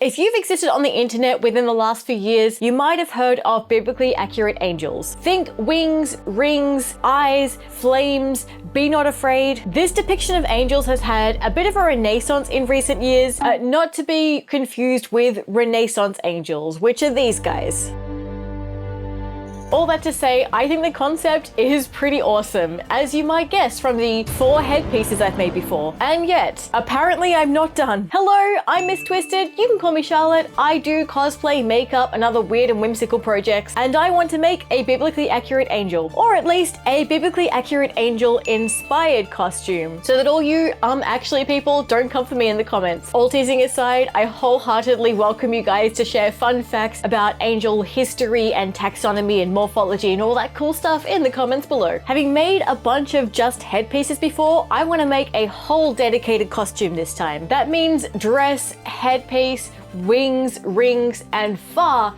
If you've existed on the internet within the last few years, you might have heard of biblically accurate angels. Think wings, rings, eyes, flames, be not afraid. This depiction of angels has had a bit of a renaissance in recent years, not to be confused with Renaissance angels, which are these guys. All that to say, I think the concept is pretty awesome, as you might guess from the 4 headpieces I've made before. And yet, apparently I'm not done. Hello, I'm Miss Twisted. You can call me Charlotte. I do cosplay, makeup, and other weird and whimsical projects, and I want to make a biblically accurate angel, or at least a biblically accurate angel inspired costume, so that all you actually people don't come for me in the comments. All teasing aside, I wholeheartedly welcome you guys to share fun facts about angel history and taxonomy and morphology and all that cool stuff in the comments below. Having made a bunch of just headpieces before, I want to make a whole dedicated costume this time. That means dress, headpiece, wings, rings, and far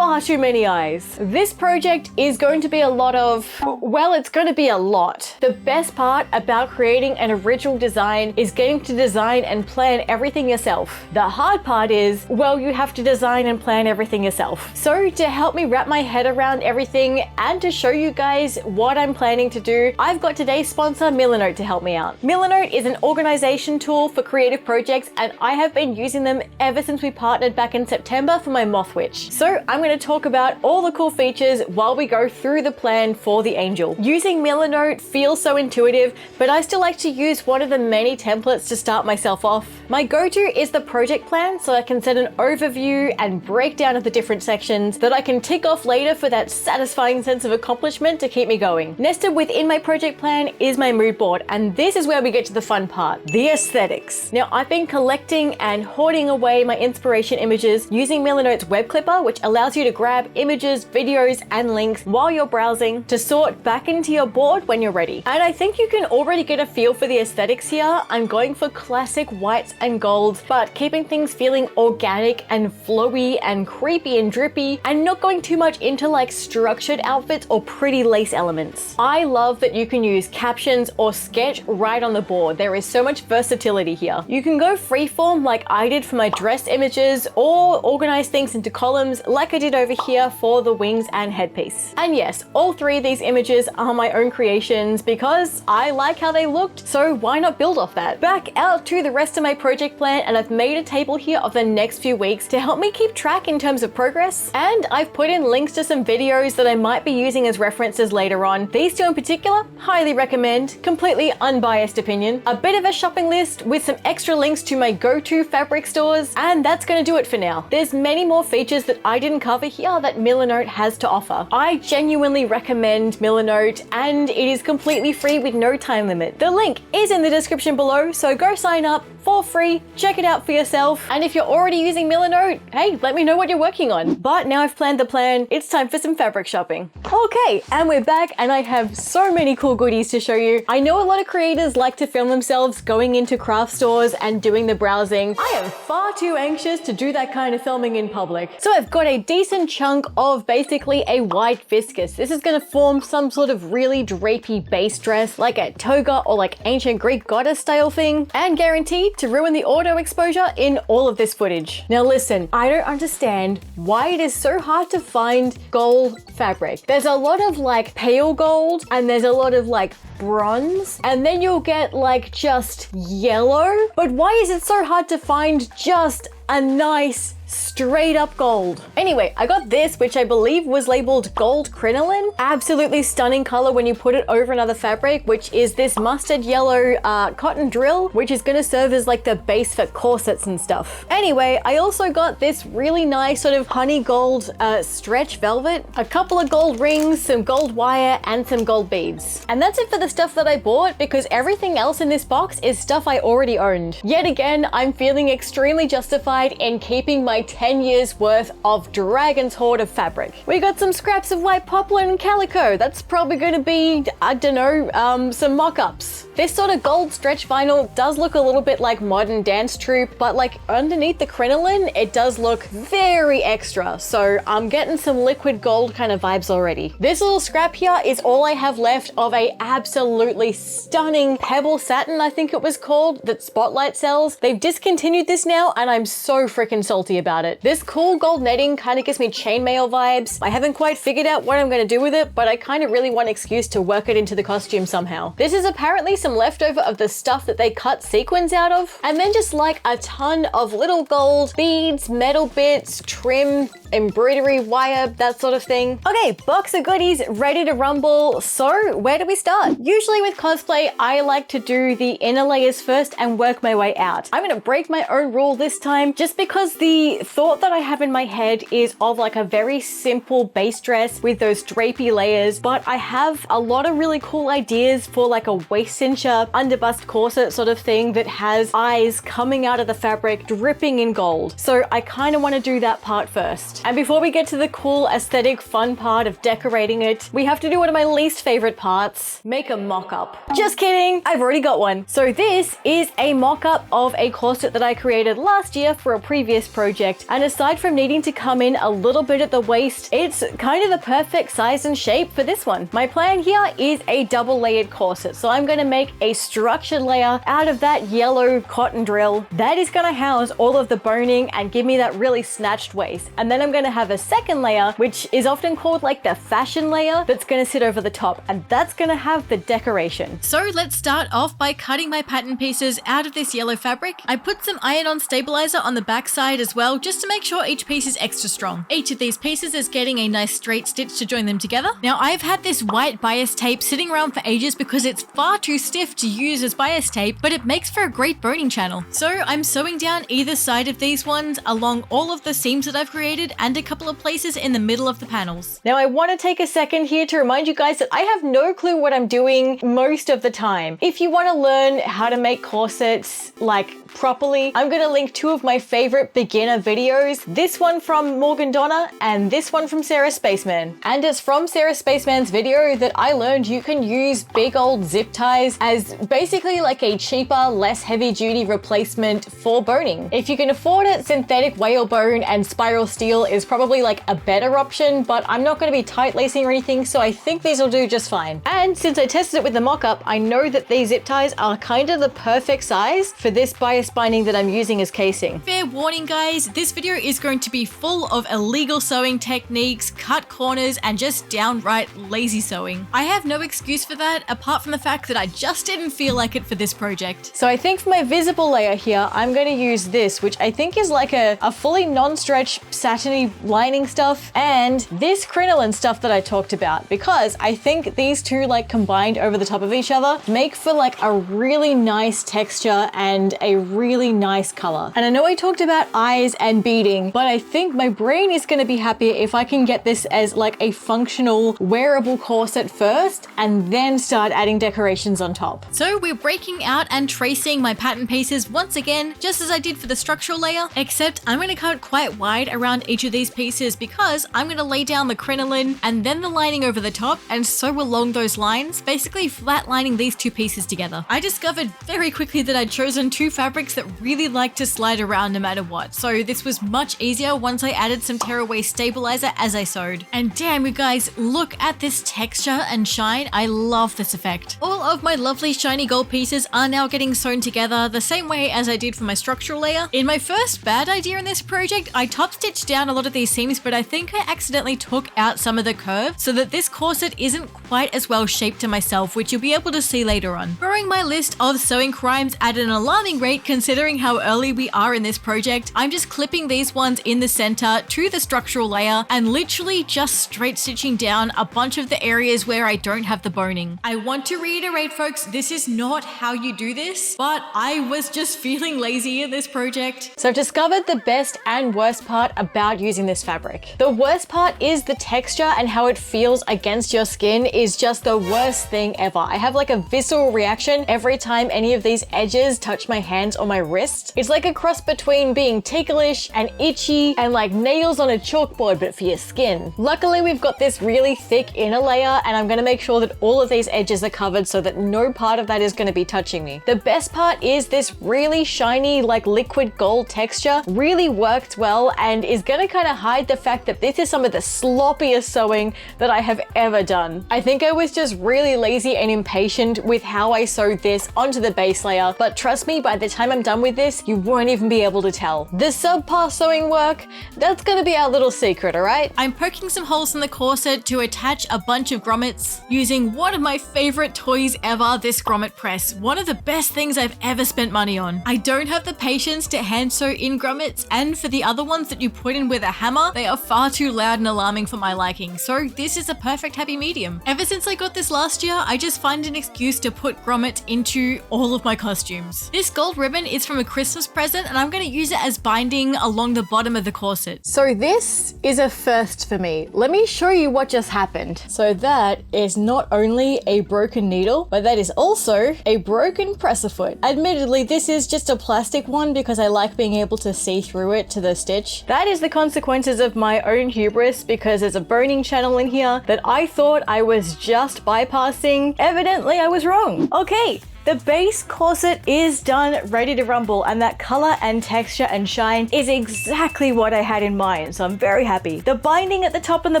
too many eyes. This project is going to be a lot of, well, it's going to be a lot. The best part about creating an original design is getting to design and plan everything yourself. The hard part is, well, you have to design and plan everything yourself. So to help me wrap my head around everything and to show you guys what I'm planning to do, I've got today's sponsor, Milanote, to help me out. Milanote is an organization tool for creative projects, and I have been using them ever since we partnered back in September for my Moth Witch. So I'm going to talk about all the cool features while we go through the plan for the angel. Using Milanote feels so intuitive, but I still like to use one of the many templates to start myself off. My go-to is the project plan, so I can set an overview and breakdown of the different sections that I can tick off later for that satisfying sense of accomplishment to keep me going. Nested within my project plan is my mood board, and this is where we get to the fun part, the aesthetics. Now, I've been collecting and hoarding away my inspiration images using Milanote's web clipper, which allows you to grab images, videos, and links while you're browsing to sort back into your board when you're ready. And I think you can already get a feel for the aesthetics here. I'm going for classic whites and golds, but keeping things feeling organic and flowy and creepy and drippy, and not going too much into like structured outfits or pretty lace elements. I love that you can use captions or sketch right on the board. There is so much versatility here. You can go freeform like I did for my dress images, or organize things into columns like I did over here for the wings and headpiece. And yes, all 3 of these images are my own creations because I like how they looked, so why not build off that? Back out to the rest of my project plan, and I've made a table here of the next few weeks to help me keep track in terms of progress, and I've put in links to some videos that I might be using as references later on. These 2 in particular, highly recommend, completely unbiased opinion. A bit of a shopping list with some extra links to my go-to fabric stores, and that's gonna do it for now. There's many more features that I didn't cover here that Milanote has to offer. I genuinely recommend Milanote, and it is completely free with no time limit. The link is in the description below, so go sign up for free, check it out for yourself, and if you're already using Milanote, hey, let me know what you're working on. But now I've planned the plan, it's time for some fabric shopping. Okay, and we're back, and I have so many cool goodies to show you. I know a lot of creators like to film themselves going into craft stores and doing the browsing. I am far too anxious to do that kind of filming in public. So I've got a decent chunk of basically a white viscose. This is gonna form some sort of really drapey base dress, like a toga or like ancient Greek goddess style thing, and guaranteed to ruin the auto exposure in all of this footage. Now listen, I don't understand why it is so hard to find gold fabric. There's a lot of like pale gold, and there's a lot of like bronze, and then you'll get like just yellow. But why is it so hard to find just a nice straight up gold? Anyway, I got this, which I believe was labeled gold crinoline. Absolutely stunning color when you put it over another fabric, which is this mustard yellow cotton drill, which is gonna serve as like the base for corsets and stuff. Anyway, I also got this really nice sort of honey gold stretch velvet, a couple of gold rings, some gold wire, and some gold beads. And that's it for the stuff that I bought, because everything else in this box is stuff I already owned. Yet again, I'm feeling extremely justified in keeping my 10 years worth of Dragon's Hoard of fabric. We got some scraps of white poplin and calico. That's probably going to be, I don't know, some mock-ups. This sort of gold stretch vinyl does look a little bit like modern dance troupe, but like underneath the crinoline, it does look very extra. So I'm getting some liquid gold kind of vibes already. This little scrap here is all I have left of a absolutely stunning pebble satin, I think it was called, that Spotlight sells. They've discontinued this now and I'm so freaking salty about it. This cool gold netting kind of gives me chainmail vibes. I haven't quite figured out what I'm going to do with it, but I kind of really want an excuse to work it into the costume somehow. This is apparently some leftover of the stuff that they cut sequins out of, and then just like a ton of little gold beads, metal bits, trim, embroidery, wire, that sort of thing. Okay, box of goodies ready to rumble. So where do we start? Usually with cosplay, I like to do the inner layers first and work my way out. I'm gonna break my own rule this time just because the thought that I have in my head is of like a very simple base dress with those drapey layers, but I have a lot of really cool ideas for like a waist cincher, underbust corset sort of thing that has eyes coming out of the fabric dripping in gold. So I kind of want to do that part first. And before we get to the cool aesthetic fun part of decorating it, we have to do one of my least favorite parts, make a mock-up. Just kidding, I've already got one. So this is a mock-up of a corset that I created last year for a previous project. And aside from needing to come in a little bit at the waist, it's kind of the perfect size and shape for this one. My plan here is a double layered corset. So I'm going to make a structured layer out of that yellow cotton drill. That is going to house all of the boning and give me that really snatched waist. And then I'm going to have a second layer, which is often called like the fashion layer, that's going to sit over the top, and that's going to have the decoration. So let's start off by cutting my pattern pieces out of this yellow fabric. I put some iron-on stabilizer on the back side as well, just to make sure each piece is extra strong. Each of these pieces is getting a nice straight stitch to join them together. Now I've had this white bias tape sitting around for ages because it's far too stiff to use as bias tape, but it makes for a great boning channel. So I'm sewing down either side of these ones along all of the seams that I've created and a couple of places in the middle of the panels. Now I want to take a second here to remind you guys that I have no clue what I'm doing most of the time. If you want to learn how to make corsets like properly, I'm going to link two of my favorite beginner videos. This one from Morgan Donna and this one from Sarah Spaceman. And it's from Sarah Spaceman's video that I learned you can use big old zip ties as basically like a cheaper, less heavy duty replacement for boning. If you can afford it, synthetic whalebone and spiral steel is probably like a better option, but I'm not going to be tight lacing or anything, so I think these will do just fine. And since I tested it with the mock-up, I know that these zip ties are kind of the perfect size for this bias binding that I'm using as casing. Fair warning guys, this video is going to be full of illegal sewing techniques, cut corners, and just downright lazy sewing. I have no excuse for that, apart from the fact that I just didn't feel like it for this project. So I think for my visible layer here, I'm going to use this, which I think is like a fully non-stretch satiny lining stuff, and this crinoline stuff that I talked about, because I think these two like combined over the top of each other make for like a really nice texture and a really nice color. And I know I talked about eyes and beading, but I think my brain is going to be happier if I can get this as like a functional wearable corset first and then start adding decorations on top. So we're breaking out and tracing my pattern pieces once again, just as I did for the structural layer, except I'm going to cut quite wide around each of these pieces because I'm going to lay down the crinoline and then the lining over the top and sew along those lines, basically flatlining these two pieces together. I discovered very quickly that I'd chosen two fabrics that really like to slide around no matter what, so this was much easier once I added some tearaway stabilizer as I sewed. And damn you guys, look at this texture and shine. I love this effect. All of my lovely shiny gold pieces are now getting sewn together the same way as I did for my structural layer. In my first bad idea in this project, I top stitched down a lot of these seams, but I think I accidentally took out some of the curve so that this corset isn't quite as well shaped to myself, which you'll be able to see later on. Growing my list of sewing crimes at an alarming rate considering how early we are in this project, I'm just clipping these ones in the center to the structural layer and literally just straight stitching down a bunch of the areas where I don't have the boning. I want to reiterate folks, this is not how you do this, but I was just feeling lazy in this project. So I've discovered the best and worst part about using this fabric. The worst part is the texture and how it feels against your skin is just the worst thing ever. I have like a visceral reaction every time any of these edges touch my hands or my wrist. It's like a cross between being ticklish and itchy and like nails on a chalkboard, but for your skin. Luckily, we've got this really thick inner layer, and I'm gonna make sure that all of these edges are covered so that no part of that is gonna be touching me. The best part is this really shiny, like liquid gold texture really worked well and is gonna kind of hide the fact that this is some of the sloppiest sewing that I have ever done. I think I was just really lazy and impatient with how I sewed this onto the base layer, but trust me, by the time I'm done with this, you won't even be able to tell. The subpar sewing work, that's gonna be our little secret, all right? I'm poking some holes in the corset to attach a bunch of grommets using one of my favorite toys ever, this grommet press. One of the best things I've ever spent money on. I don't have the patience to hand sew in grommets, and for the other ones that you put in with a hammer, they are far too loud and alarming for my liking, so this is a perfect happy medium. Ever since I got this last year, I just find an excuse to put grommet into all of my costumes. This gold ribbon is from a Christmas present, and I'm going to use it as binding along the bottom of the corset. So this is a first for me. Let me show you what just happened. So that is not only a broken needle, but that is also a broken presser foot. Admittedly, this is just a plastic one because I like being able to see through it to the stitch. That is the consequences of my own hubris, because there's a boning channel in here that I thought I was just bypassing. Evidently, I was wrong. Okay. The base corset is done, ready to rumble, and that color and texture and shine is exactly what I had in mind, so I'm very happy. The binding at the top and the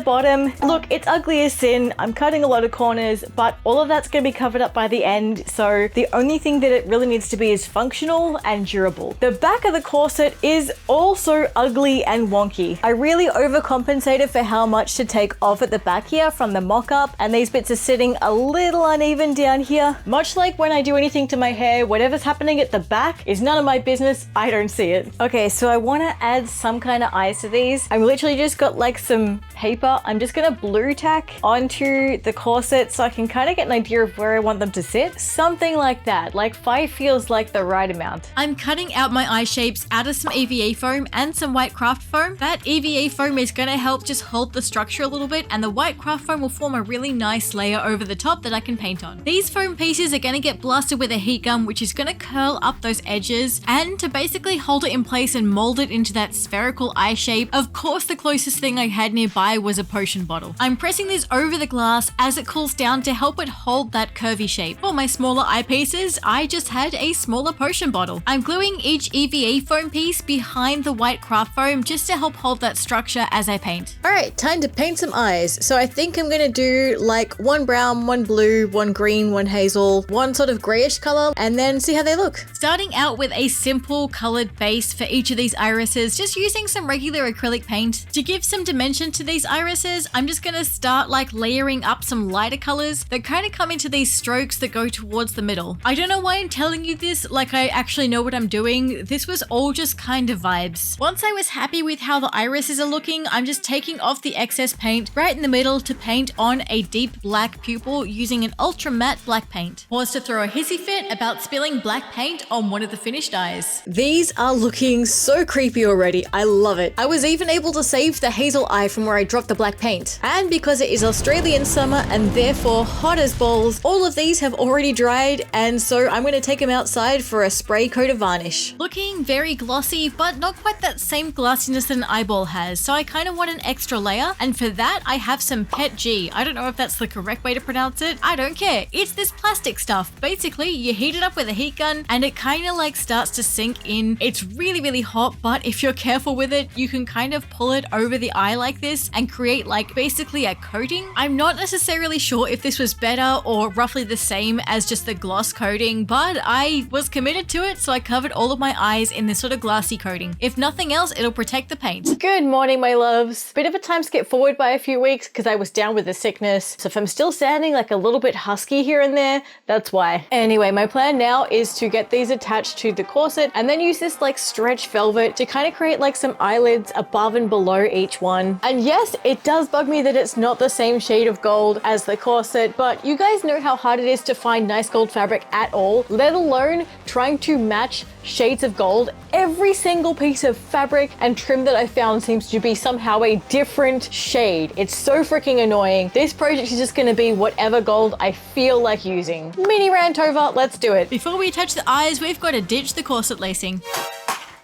bottom, look, it's ugly as sin. I'm cutting a lot of corners, but all of that's going to be covered up by the end, so the only thing that it really needs to be is functional and durable. The back of the corset is also ugly and wonky. I really overcompensated for how much to take off at the back here from the mock-up, and these bits are sitting a little uneven down here. Much like when I do anything to my hair, whatever's happening at the back is none of my business. I don't see it. Okay, so I want to add some kind of eyes to these. I've literally just got like some paper. I'm just gonna blue tack onto the corset so I can kind of get an idea of where I want them to sit. Something like that. Like 5 feels like the right amount. I'm cutting out my eye shapes out of some EVA foam and some white craft foam. That EVA foam is going to help just hold the structure a little bit, and the white craft foam will form a really nice layer over the top that I can paint on. These foam pieces are going to get blasted with a heat gun, which is going to curl up those edges and to basically hold it in place and mold it into that spherical eye shape. Of course, the closest thing I had nearby was a potion bottle. I'm pressing this over the glass as it cools down to help it hold that curvy shape. For my smaller eyepieces, I just had a smaller potion bottle. I'm gluing each EVA foam piece behind the white craft foam just to help hold that structure as I paint. All right, time to paint some eyes. So I think I'm going to do like one brown, one blue, one green, one hazel, one sort of grayish color, and then see how they look. Starting out with a simple colored base for each of these irises, just using some regular acrylic paint. To give some dimension to these irises, I'm just going to start like layering up some lighter colors that kind of come into these strokes that go towards the middle. I don't know why I'm telling you this like I actually know what I'm doing. This was all just kind of vibes. Once I was happy with how the irises are looking, I'm just taking off the excess paint right in the middle to paint on a deep black pupil using an ultra matte black paint. Pause to throw a hissy fit about spilling black paint on one of the finished eyes. These are looking so creepy already. I love it. I was even able to save the hazel eye from where I dropped the black paint. And because it is Australian summer and therefore hot as balls, all of these have already dried, and so I'm going to take them outside for a spray coat of varnish. Looking very glossy, but not quite that same glassiness that an eyeball has, so I kind of want an extra layer, and for that I have some Pet G. I don't know if that's the correct way to pronounce it. I don't care. It's this plastic stuff. Basically, you heat it up with a heat gun and it kind of like starts to sink in. It's really, really hot, but if you're careful with it, you can kind of pull it over the eye like this and create like basically a coating. I'm not necessarily sure if this was better or roughly the same as just the gloss coating, but I was committed to it, so I covered all of my eyes in this sort of glassy coating. If nothing else, it'll protect the paint. Good morning, my loves. Bit of a time skip forward by a few weeks because I was down with the sickness. So if I'm still sounding like a little bit husky here and there, that's why. Anyway, my plan now is to get these attached to the corset and then use this like stretch velvet to kind of create like some eyelids above and below each one. And yes, it does bug me that it's not the same shade of gold as the corset, but you guys know how hard it is to find nice gold fabric at all, let alone trying to match shades of gold. Every single piece of fabric and trim that I found seems to be somehow a different shade. It's so freaking annoying. This project is just going to be whatever gold I feel like using. Mini rant over, let's do it. Before we attach the eyes, we've got to ditch the corset lacing.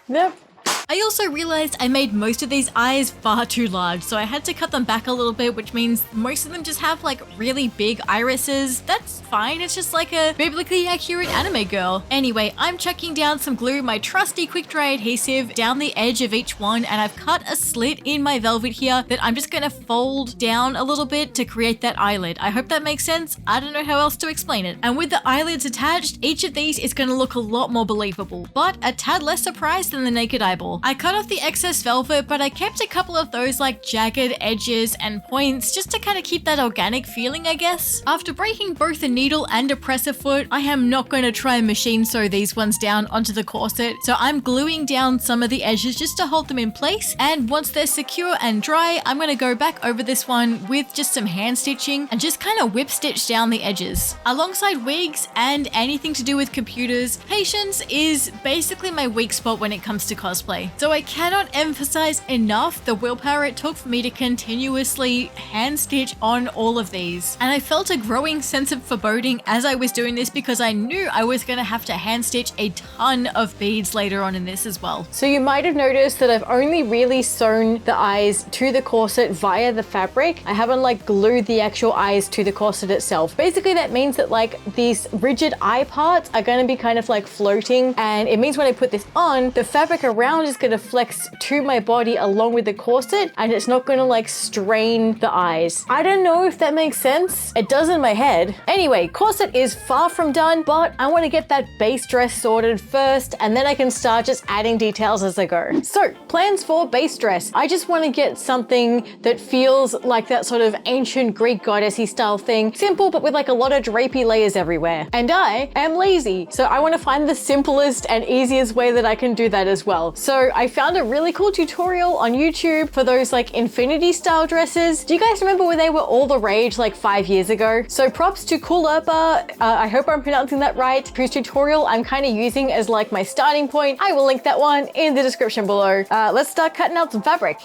Nope. I I also realized I made most of these eyes far too large, so I had to cut them back a little bit, which means most of them just have like really big irises. That's fine, it's just like a biblically accurate anime girl. Anyway, I'm chucking down some glue, my trusty quick dry adhesive, down the edge of each one, and I've cut a slit in my velvet here that I'm just gonna fold down a little bit to create that eyelid. I hope that makes sense. I don't know how else to explain it. And with the eyelids attached, each of these is gonna look a lot more believable, but a tad less surprised than the naked eyeball. I cut off the excess velvet, but I kept a couple of those like jagged edges and points just to kind of keep that organic feeling, I guess. After breaking both a needle and a presser foot, I am not going to try and machine sew these ones down onto the corset, so I'm gluing down some of the edges just to hold them in place, and once they're secure and dry, I'm going to go back over this one with just some hand stitching and just kind of whip stitch down the edges. Alongside wigs and anything to do with computers, patience is basically my weak spot when it comes to cosplay. So I cannot emphasize enough the willpower it took for me to continuously hand stitch on all of these. And I felt a growing sense of foreboding as I was doing this because I knew I was going to have to hand stitch a ton of beads later on in this as well. So you might have noticed that I've only really sewn the eyes to the corset via the fabric. I haven't like glued the actual eyes to the corset itself. Basically that means that like these rigid eye parts are going to be kind of like floating, and it means when I put this on, the fabric around is going to flex to my body along with the corset, and it's not going to like strain the eyes. I don't know if that makes sense. It does in my head. Anyway, corset is far from done, but I want to get that base dress sorted first, and then I can start just adding details as I go. So plans for base dress. I just want to get something that feels like that sort of ancient Greek goddessy style thing. Simple, but with like a lot of drapey layers everywhere. And I am lazy, so I want to find the simplest and easiest way that I can do that as well. So I found a really cool tutorial on YouTube for those like infinity style dresses. Do you guys remember when they were all the rage like 5 years ago? So props to Coolirpa, I hope I'm pronouncing that right, whose tutorial I'm kind of using as like my starting point. I will link that one in the description below. Let's start cutting out some fabric.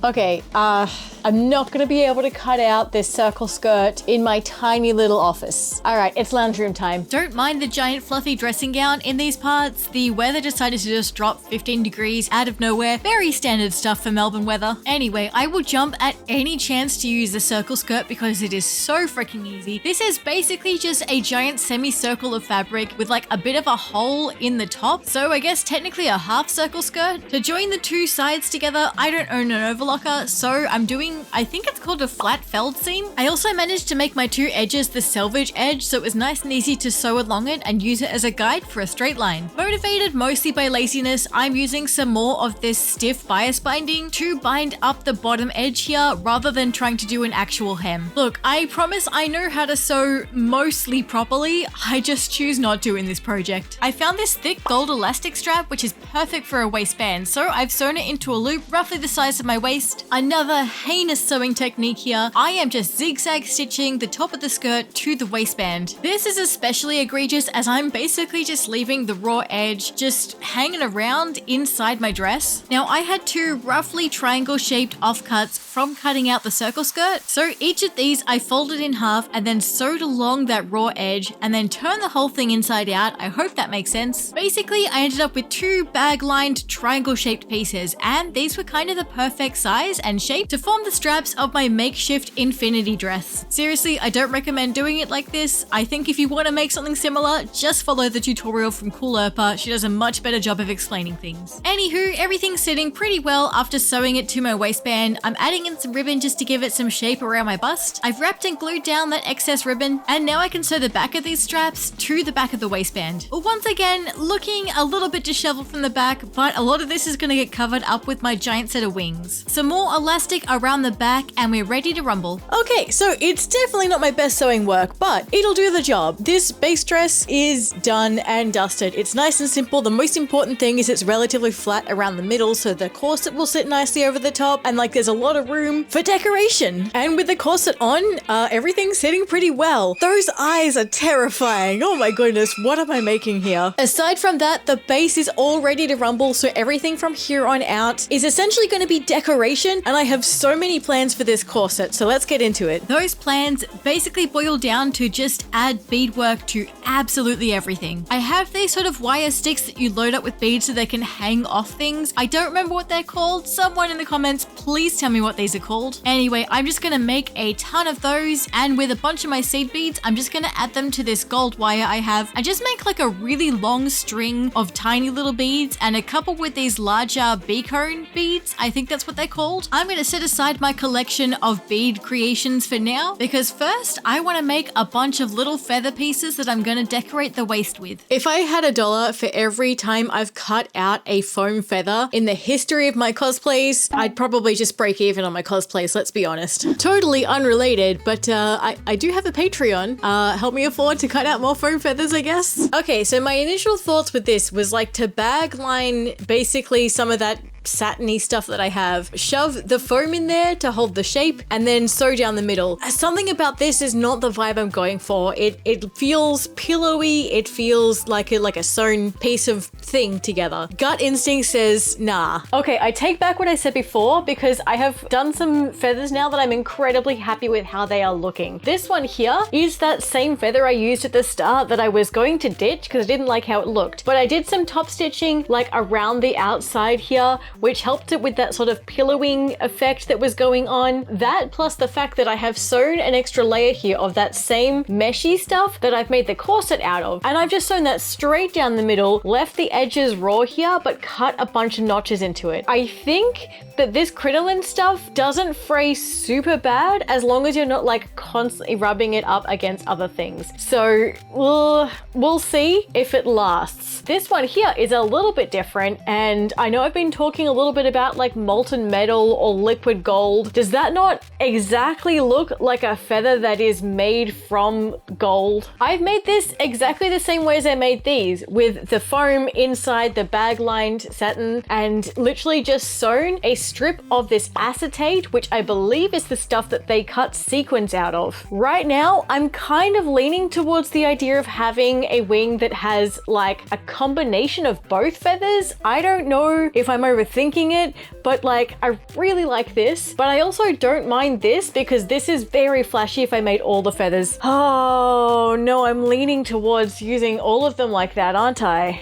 Okay, I'm not gonna be able to cut out this circle skirt in my tiny little office. All right, it's lounge room time. Don't mind the giant fluffy dressing gown in these parts. The weather decided to just drop 15 degrees out of nowhere. Very standard stuff for Melbourne weather. Anyway, I will jump at any chance to use the circle skirt because it is so freaking easy. This is basically just a giant semicircle of fabric with like a bit of a hole in the top. So I guess technically a half circle skirt. To join the two sides together, I don't own an overlocker, so I'm doing, I think it's called a flat feld seam. I also managed to make my two edges the selvage edge, so it was nice and easy to sew along it and use it as a guide for a straight line. Motivated mostly by laziness, I'm using some more of this stiff bias binding to bind up the bottom edge here rather than trying to do an actual hem. Look, I promise I know how to sew mostly properly, I just choose not to in this project. I found this thick gold elastic strap which is perfect for a waistband, so I've sewn it into a loop roughly the size of my waist. Another heinous sewing technique here. I am just zigzag stitching the top of the skirt to the waistband. This is especially egregious as I'm basically just leaving the raw edge just hanging around inside my dress. Now I had two roughly triangle shaped offcuts from cutting out the circle skirt. So each of these I folded in half and then sewed along that raw edge and then turned the whole thing inside out. I hope that makes sense. Basically, I ended up with two bag lined triangle shaped pieces, and these were kind of the perfect size and shape to form the straps of my makeshift infinity dress. Seriously, I don't recommend doing it like this. I think if you want to make something similar, just follow the tutorial from Coolirpa. She does a much better job of explaining things. Anywho, everything's sitting pretty well after sewing it to my waistband. I'm adding in some ribbon just to give it some shape around my bust. I've wrapped and glued down that excess ribbon, and now I can sew the back of these straps to the back of the waistband. Once again, looking a little bit disheveled from the back, but a lot of this is going to get covered up with my giant set of wings. Some more elastic around the back, and we're ready to rumble. Okay, so it's definitely not my best sewing work, but it'll do the job. This base dress is done and dusted. It's nice and simple. The most important thing is it's relatively flat around the middle, so the corset will sit nicely over the top, and like there's a lot of room for decoration. And with the corset on, everything's sitting pretty well. Those eyes are terrifying. Oh my goodness, what am I making here? Aside from that, the base is all ready to rumble, so everything from here on out is essentially going to be decoration, and I have so many many plans for this corset, so let's get into it. Those plans basically boil down to just add beadwork to absolutely everything. I have these sort of wire sticks that you load up with beads so they can hang off things. I don't remember what they're called. Someone in the comments, please tell me what these are called. Anyway, I'm just gonna make a ton of those, and with a bunch of my seed beads, I'm just gonna add them to this gold wire I have and just make like a really long string of tiny little beads and a couple with these larger bee cone beads. I think that's what they're called. I'm gonna set aside my collection of bead creations for now because first I want to make a bunch of little feather pieces that I'm gonna decorate the waist with. If I had $1 for every time I've cut out a foam feather in the history of my cosplays, I'd probably just break even on my cosplays, let's be honest. Totally unrelated, but I do have a Patreon. Help me afford to cut out more foam feathers, I guess. Okay, so my initial thoughts with this was like to bag line basically some of that satiny stuff that I have, shove the foam in there to hold the shape, and then sew down the middle. Something about this is not the vibe I'm going for. It feels pillowy, it feels like a sewn piece of thing together. Gut instinct says nah. Okay, I take back what I said before because I have done some feathers now that I'm incredibly happy with how they are looking. This one here is that same feather I used at the start that I was going to ditch because I didn't like how it looked, but I did some top stitching like around the outside here, which helped it with that sort of pillowing effect that was going on. That plus the fact that I have sewn an extra layer here of that same meshy stuff that I've made the corset out of. And I've just sewn that straight down the middle, left the edges raw here, but cut a bunch of notches into it. I think that this crinoline stuff doesn't fray super bad as long as you're not like constantly rubbing it up against other things. So we'll see if it lasts. This one here is a little bit different, and I know I've been talking a little bit about like molten metal or liquid gold. Does that not exactly look like a feather that is made from gold? I've made this exactly the same way as I made these, with the foam inside the bag lined satin and literally just sewn a strip of this acetate, which I believe is the stuff that they cut sequins out of. Right now, I'm kind of leaning towards the idea of having a wing that has like a combination of both feathers. I don't know if I'm overthinking it, but like I really like this, but I also don't mind this because this is very flashy if I made all the feathers. Oh no, I'm leaning towards using all of them like that, aren't I?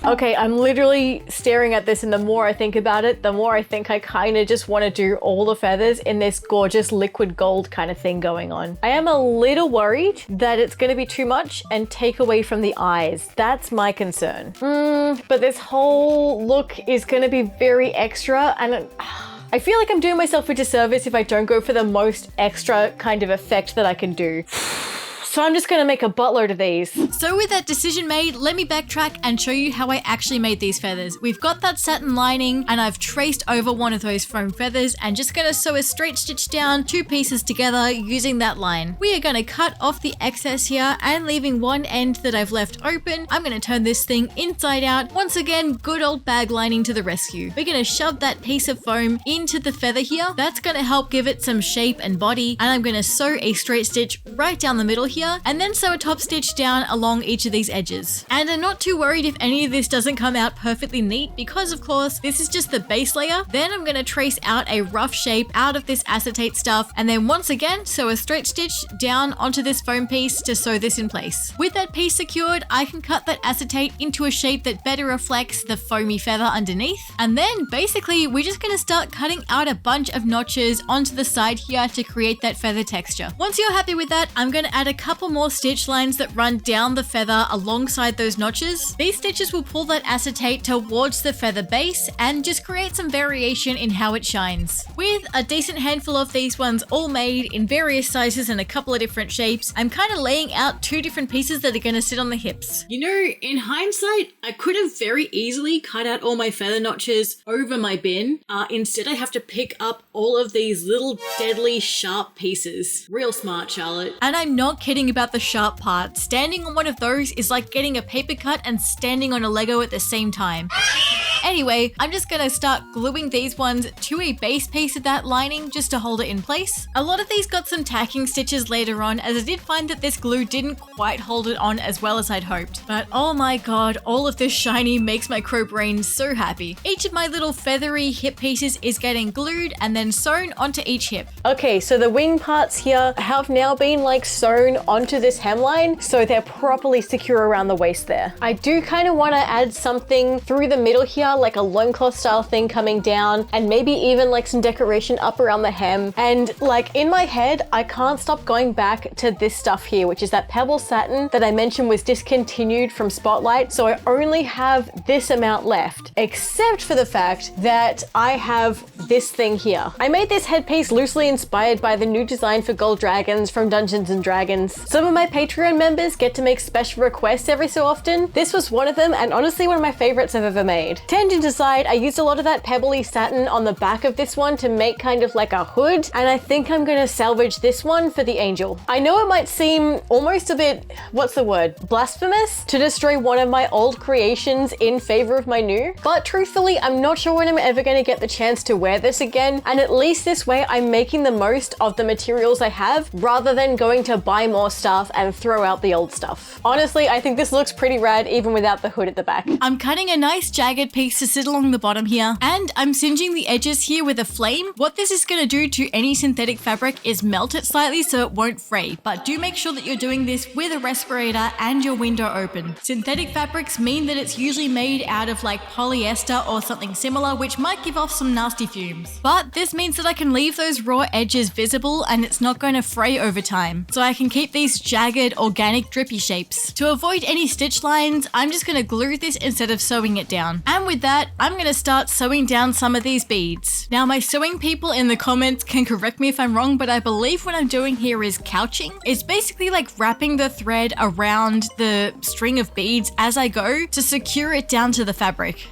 Okay, I'm literally staring at this, and the more I think about it, the more I think I kind of just want to do all the feathers in this gorgeous liquid gold kind of thing going on. I am a little worried that it's going to be too much and take away from the eyes. That's my concern. But this whole look is going to be very extra, and I feel like I'm doing myself a disservice if I don't go for the most extra kind of effect that I can do. So I'm just gonna make a buttload of these. So with that decision made, let me backtrack and show you how I actually made these feathers. We've got that satin lining and I've traced over one of those foam feathers and just gonna sew a straight stitch down 2 pieces together using that line. We are gonna cut off the excess here and leaving one end that I've left open, I'm gonna turn this thing inside out. Once again, good old bag lining to the rescue. We're gonna shove that piece of foam into the feather here. That's gonna help give it some shape and body, and I'm gonna sew a straight stitch right down the middle here and then sew a top stitch down along each of these edges. And I'm not too worried if any of this doesn't come out perfectly neat because of course this is just the base layer. Then I'm going to trace out a rough shape out of this acetate stuff and then once again sew a straight stitch down onto this foam piece to sew this in place. With that piece secured, I can cut that acetate into a shape that better reflects the foamy feather underneath. And then basically we're just going to start cutting out a bunch of notches onto the side here to create that feather texture. Once you're happy with that, I'm going to add a couple more stitch lines that run down the feather alongside those notches. These stitches will pull that acetate towards the feather base and just create some variation in how it shines. With a decent handful of these ones all made in various sizes and a couple of different shapes, I'm kind of laying out 2 different pieces that are going to sit on the hips. You know, in hindsight, I could have very easily cut out all my feather notches over my bin. Instead, I have to pick up all of these little deadly sharp pieces. Real smart, Charlotte. And I'm not kidding forgetting about the sharp part. Standing on one of those is like getting a paper cut and standing on a Lego at the same time. Anyway, I'm just gonna start gluing these ones to a base piece of that lining just to hold it in place. A lot of these got some tacking stitches later on, as I did find that this glue didn't quite hold it on as well as I'd hoped. But oh my god, all of this shiny makes my crow brain so happy. Each of my little feathery hip pieces is getting glued and then sewn onto each hip. Okay, so the wing parts here have now been like sewn onto this hemline, so they're properly secure around the waist there. I do kind of want to add something through the middle here, like a loincloth style thing coming down, and maybe even like some decoration up around the hem. And like in my head, I can't stop going back to this stuff here, which is that pebble satin that I mentioned was discontinued from Spotlight. So I only have this amount left, except for the fact that I have this thing here. I made this headpiece loosely inspired by the new design for gold dragons from Dungeons and Dragons. Some of my Patreon members get to make special requests every so often. This was one of them, and honestly one of my favorites I've ever made. Tangent aside, I used a lot of that pebbly satin on the back of this one to make kind of like a hood, and I think I'm gonna salvage this one for the angel. I know it might seem almost a bit, what's the word, blasphemous to destroy one of my old creations in favor of my new, but truthfully, I'm not sure when I'm ever gonna get the chance to wear this again, and at least this way I'm making the most of the materials I have rather than going to buy more stuff and throw out the old stuff. Honestly, I think this looks pretty rad even without the hood at the back. I'm cutting a nice jagged piece to sit along the bottom here, and I'm singeing the edges here with a flame. What this is going to do to any synthetic fabric is melt it slightly so it won't fray, but do make sure that you're doing this with a respirator and your window open. Synthetic fabrics mean that it's usually made out of like polyester or something similar, which might give off some nasty fumes. But this means that I can leave those raw edges visible and it's not going to fray over time, so I can keep these jagged, organic, drippy shapes. To avoid any stitch lines, I'm just going to glue this instead of sewing it down. And with that, I'm going to start sewing down some of these beads. Now, my sewing people in the comments can correct me if I'm wrong, but I believe what I'm doing here is couching. It's basically like wrapping the thread around the string of beads as I go to secure it down to the fabric.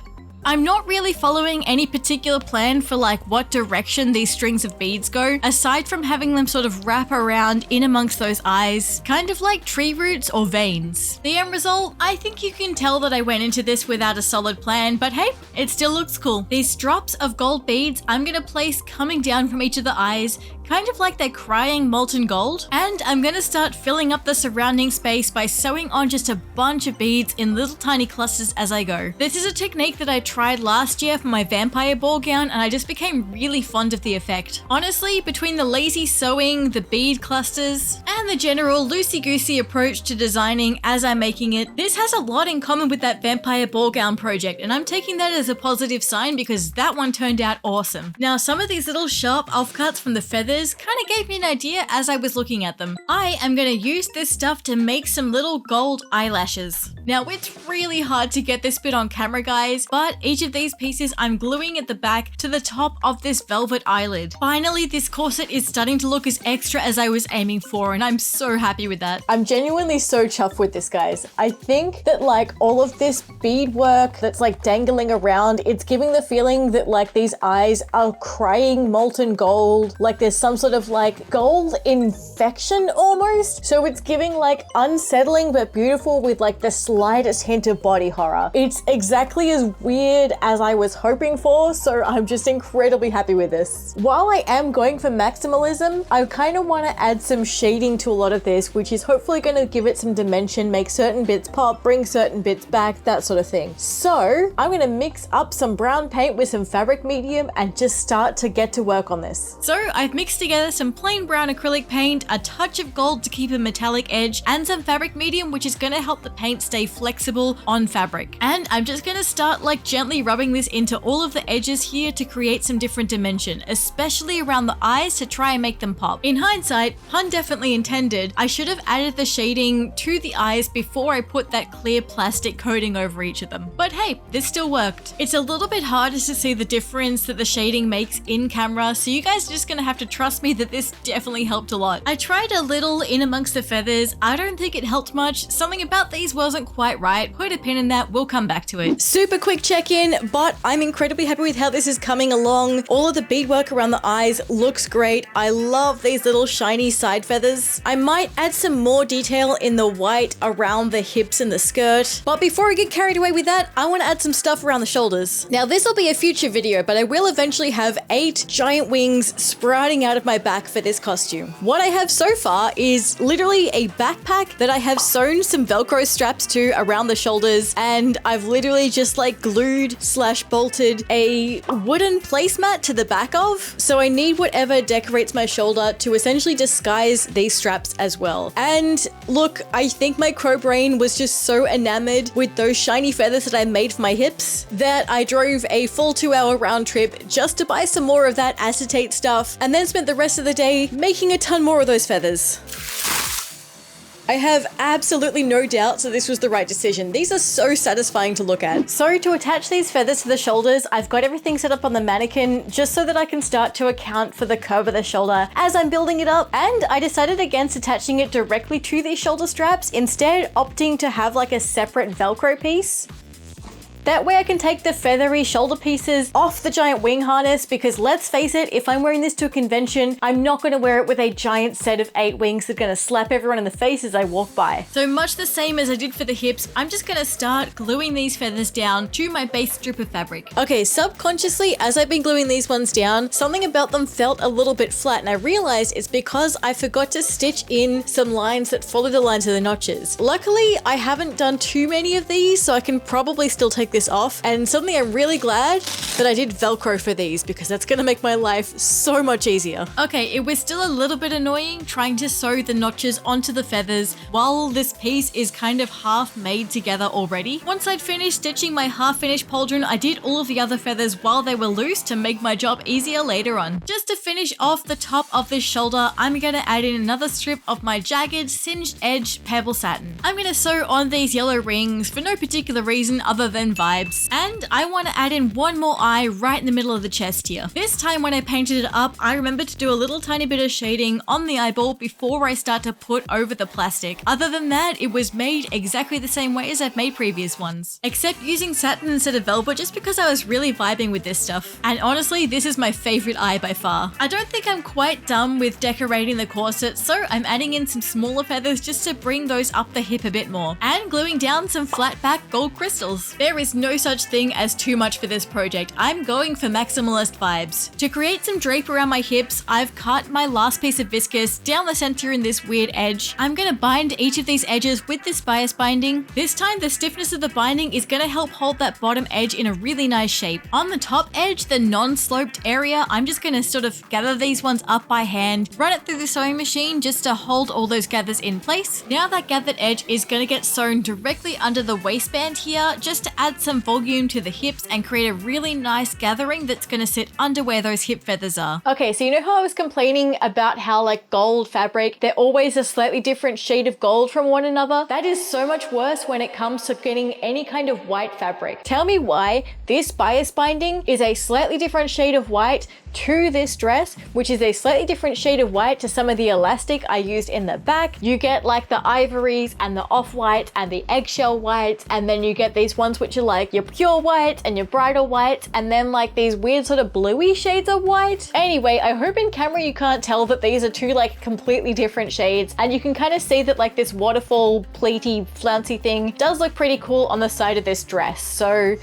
I'm not really following any particular plan for like what direction these strings of beads go, aside from having them sort of wrap around in amongst those eyes, kind of like tree roots or veins. The end result, I think you can tell that I went into this without a solid plan, but hey, it still looks cool. These drops of gold beads I'm gonna place coming down from each of the eyes, kind of like they're crying molten gold. And I'm gonna start filling up the surrounding space by sewing on just a bunch of beads in little tiny clusters as I go. This is a technique that I tried last year for my vampire ball gown, and I just became really fond of the effect. Honestly, between the lazy sewing, the bead clusters, and the general loosey-goosey approach to designing as I'm making it, this has a lot in common with that vampire ball gown project, and I'm taking that as a positive sign because that one turned out awesome. Now, some of these little sharp offcuts from the feathers kind of gave me an idea as I was looking at them. I am going to use this stuff to make some little gold eyelashes. Now, it's really hard to get this bit on camera, guys, but each of these pieces I'm gluing at the back to the top of this velvet eyelid. Finally, this corset is starting to look as extra as I was aiming for, and I'm so happy with that. I'm genuinely so chuffed with this, guys. I think that like all of this beadwork that's like dangling around, it's giving the feeling that like these eyes are crying molten gold, like there's some sort of like gold infection almost. So it's giving like unsettling but beautiful with like the slightest hint of body horror. It's exactly as weird as I was hoping for, so I'm just incredibly happy with this. While I am going for maximalism, I kind of want to add some shading to a lot of this, which is hopefully going to give it some dimension, make certain bits pop, bring certain bits back, that sort of thing. So I'm going to mix up some brown paint with some fabric medium and just start to get to work on this. So I've mixed together some plain brown acrylic paint, a touch of gold to keep a metallic edge, and some fabric medium, which is going to help the paint stay flexible on fabric. And I'm just going to start like gently rubbing this into all of the edges here to create some different dimension, especially around the eyes to try and make them pop. In hindsight, pun definitely intended, I should have added the shading to the eyes before I put that clear plastic coating over each of them. But hey, this still worked. It's a little bit harder to see the difference that the shading makes in camera, so you guys are just going to have to trust me that this definitely helped a lot. I tried a little in amongst the feathers. I don't think it helped much. Something about these wasn't quite right. Put a pin in that, we'll come back to it. Super quick check-in mannequin, but I'm incredibly happy with how this is coming along. All of the beadwork around the eyes looks great. I love these little shiny side feathers. I might add some more detail in the white around the hips and the skirt. But before I get carried away with that, I want to add some stuff around the shoulders. Now this will be a future video, but I will eventually have 8 giant wings sprouting out of my back for this costume. What I have so far is literally a backpack that I have sewn some Velcro straps to around the shoulders, and I've literally just like glued / bolted a wooden placemat to the back of. So I need whatever decorates my shoulder to essentially disguise these straps as well. And look, I think my crow brain was just so enamored with those shiny feathers that I made for my hips that I drove a full 2-hour round trip just to buy some more of that acetate stuff, and then spent the rest of the day making a ton more of those feathers. I have absolutely no doubts that this was the right decision. These are so satisfying to look at. So to attach these feathers to the shoulders, I've got everything set up on the mannequin just so that I can start to account for the curve of the shoulder as I'm building it up. And I decided against attaching it directly to these shoulder straps, instead opting to have like a separate Velcro piece. That way I can take the feathery shoulder pieces off the giant wing harness, because let's face it, if I'm wearing this to a convention, I'm not going to wear it with a giant set of 8 wings that are going to slap everyone in the face as I walk by. So much the same as I did for the hips, I'm just going to start gluing these feathers down to my base strip of fabric. Okay, subconsciously, as I've been gluing these ones down, something about them felt a little bit flat, and I realized it's because I forgot to stitch in some lines that follow the lines of the notches. Luckily, I haven't done too many of these, so I can probably still take this off, and suddenly I'm really glad that I did Velcro for these, because that's gonna make my life so much easier. Okay, it was still a little bit annoying trying to sew the notches onto the feathers while this piece is kind of half made together already. Once I'd finished stitching my half-finished pauldron, I did all of the other feathers while they were loose to make my job easier later on. Just to finish off the top of this shoulder, I'm gonna add in another strip of my jagged, singed edge pebble satin. I'm gonna sew on these yellow rings for no particular reason other than vibes. And I want to add in one more eye right in the middle of the chest here. This time when I painted it up, I remembered to do a little tiny bit of shading on the eyeball before I start to put over the plastic. Other than that, it was made exactly the same way as I've made previous ones, except using satin instead of velvet just because I was really vibing with this stuff. And honestly, this is my favorite eye by far. I don't think I'm quite done with decorating the corset, so I'm adding in some smaller feathers just to bring those up the hip a bit more, and gluing down some flat back gold crystals. There is no such thing as too much for this project. I'm going for maximalist vibes. To create some drape around my hips, I've cut my last piece of viscose down the center in this weird edge. I'm gonna bind each of these edges with this bias binding. This time the stiffness of the binding is gonna help hold that bottom edge in a really nice shape. On the top edge, the non-sloped area, I'm just gonna sort of gather these ones up by hand, run it through the sewing machine just to hold all those gathers in place. Now that gathered edge is gonna get sewn directly under the waistband here just to add some volume to the hips and create a really nice gathering that's going to sit under where those hip feathers are. Okay, so you know how I was complaining about how like gold fabric, they're always a slightly different shade of gold from one another? That is so much worse when it comes to getting any kind of white fabric. Tell me why this bias binding is a slightly different shade of white to this dress, which is a slightly different shade of white to some of the elastic I used in the back. You get like the ivories and the off-white and the eggshell white, and then you get these ones which are like your pure white and your bridal white, and then like these weird sort of bluey shades of white. Anyway, I hope in camera you can't tell that these are two like completely different shades, and you can kind of see that like this waterfall pleaty flouncy thing does look pretty cool on the side of this dress. So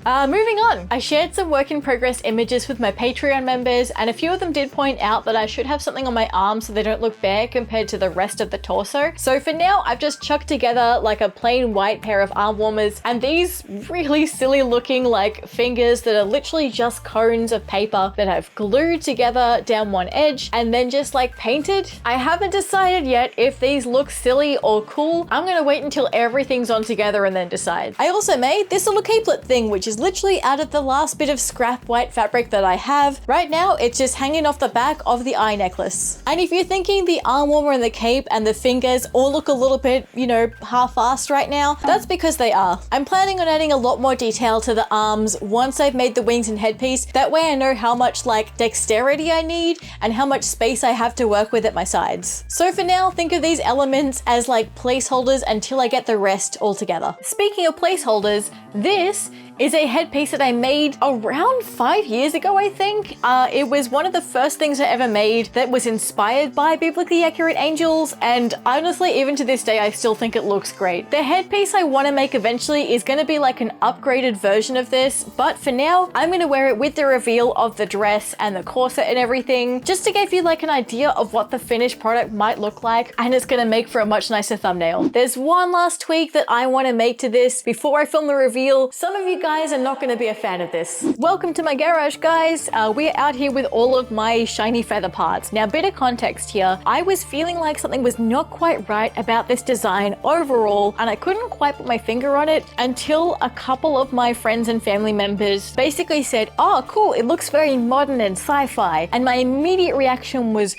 moving on. I shared some work in progress images with my Patreon members, and a few of them did point out that I should have something on my arms so they don't look bare compared to the rest of the torso. So for now, I've just chucked together like a plain white pair of arm warmers and these really silly looking like fingers that are literally just cones of paper that I've glued together down one edge and then just like painted. I haven't decided yet if these look silly or cool. I'm gonna wait until everything's on together and then decide. I also made this little capelet thing, which is literally out of the last bit of scrap white fabric that I have. Right now, it's just hanging off the back of the eye necklace. And if you're thinking the arm warmer and the cape and the fingers all look a little bit, you know, half-assed right now, that's because they are. I'm planning on adding a lot more detail to the arms once I've made the wings and headpiece. That way I know how much like dexterity I need and how much space I have to work with at my sides. So for now, think of these elements as like placeholders until I get the rest all together. Speaking of placeholders, this is a headpiece that I made around 5 years ago, I think. It was one of the first things I ever made that was inspired by biblically accurate angels, and honestly, even to this day, I still think it looks great. The headpiece I want to make eventually is going to be like an upgraded version of this, but for now, I'm going to wear it with the reveal of the dress and the corset and everything, just to give you like an idea of what the finished product might look like, and it's going to make for a much nicer thumbnail. There's one last tweak that I want to make to this before I film the reveal. Some of you guys are not going to be a fan of this. Welcome to my garage, guys. We're out here with all of my shiny feather parts. Now, bit of context here. I was feeling like something was not quite right about this design overall, and I couldn't quite put my finger on it until a couple of my friends and family members basically said, "Oh, cool, it looks very modern and sci-fi." And my immediate reaction was,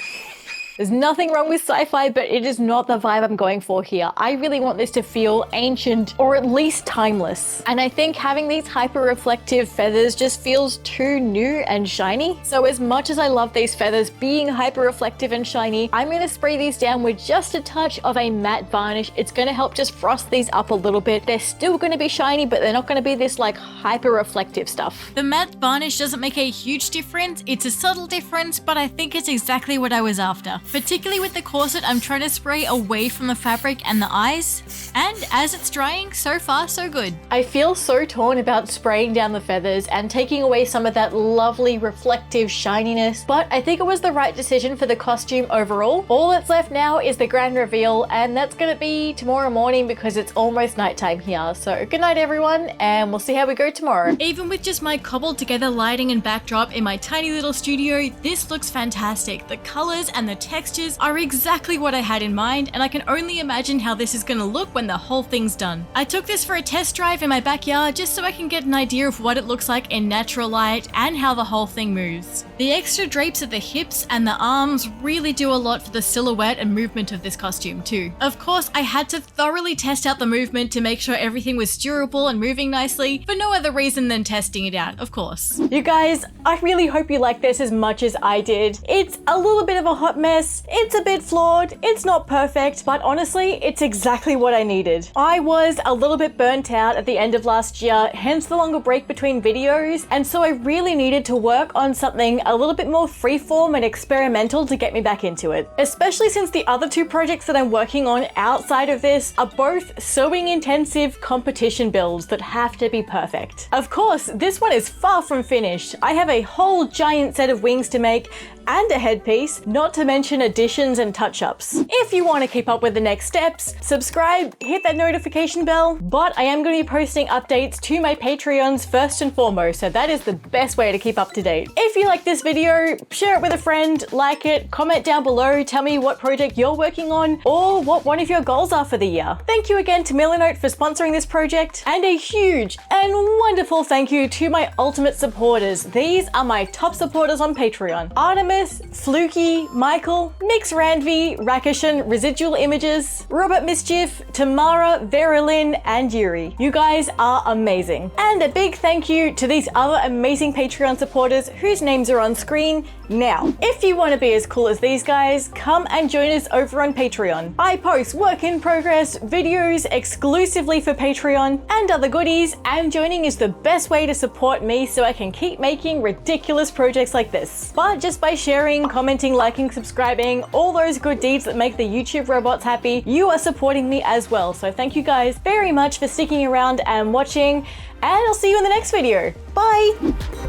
there's nothing wrong with sci-fi, but it is not the vibe I'm going for here. I really want this to feel ancient or at least timeless. And I think having these hyper-reflective feathers just feels too new and shiny. So as much as I love these feathers being hyper-reflective and shiny, I'm going to spray these down with just a touch of a matte varnish. It's going to help just frost these up a little bit. They're still going to be shiny, but they're not going to be this like hyper-reflective stuff. The matte varnish doesn't make a huge difference. It's a subtle difference, but I think it's exactly what I was after. Particularly with the corset, I'm trying to spray away from the fabric and the eyes, and as it's drying, so far so good. I feel so torn about spraying down the feathers and taking away some of that lovely reflective shininess, but I think it was the right decision for the costume overall. All that's left now is the grand reveal, and that's gonna be tomorrow morning because it's almost nighttime here. So good night everyone, and we'll see how we go tomorrow. Even with just my cobbled together lighting and backdrop in my tiny little studio, this looks fantastic. The colors and the textures are exactly what I had in mind, and I can only imagine how this is gonna look when the whole thing's done. I took this for a test drive in my backyard just so I can get an idea of what it looks like in natural light and how the whole thing moves. The extra drapes at the hips and the arms really do a lot for the silhouette and movement of this costume too. Of course, I had to thoroughly test out the movement to make sure everything was durable and moving nicely, for no other reason than testing it out, of course. You guys, I really hope you like this as much as I did. It's a little bit of a hot mess. It's a bit flawed, it's not perfect, but honestly, it's exactly what I needed. I was a little bit burnt out at the end of last year, hence the longer break between videos, and so I really needed to work on something a little bit more freeform and experimental to get me back into it. Especially since the other two projects that I'm working on outside of this are both sewing intensive competition builds that have to be perfect. Of course, this one is far from finished. I have a whole giant set of wings to make and a headpiece, not to mention additions and touch-ups. If you want to keep up with the next steps, subscribe, hit that notification bell, but I am going to be posting updates to my Patreons first and foremost, so that is the best way to keep up to date. If you like this video, share it with a friend, like it, comment down below, tell me what project you're working on, or what one of your goals are for the year. Thank you again to Milanote for sponsoring this project, and a huge and wonderful thank you to my ultimate supporters. These are my top supporters on Patreon: Artemis, Fluky, Michael, Mix Randvi, Rakishan, Residual Images, Robert Mischief, Tamara, Verilyn, and Yuri. You guys are amazing. And a big thank you to these other amazing Patreon supporters whose names are on screen now. If you want to be as cool as these guys, come and join us over on Patreon. I post work in progress videos exclusively for Patreon and other goodies, and joining is the best way to support me so I can keep making ridiculous projects like this. But just by sharing, commenting, liking, subscribing, all those good deeds that make the YouTube robots happy, you are supporting me as well. So thank you guys very much for sticking around and watching, and I'll see you in the next video. Bye!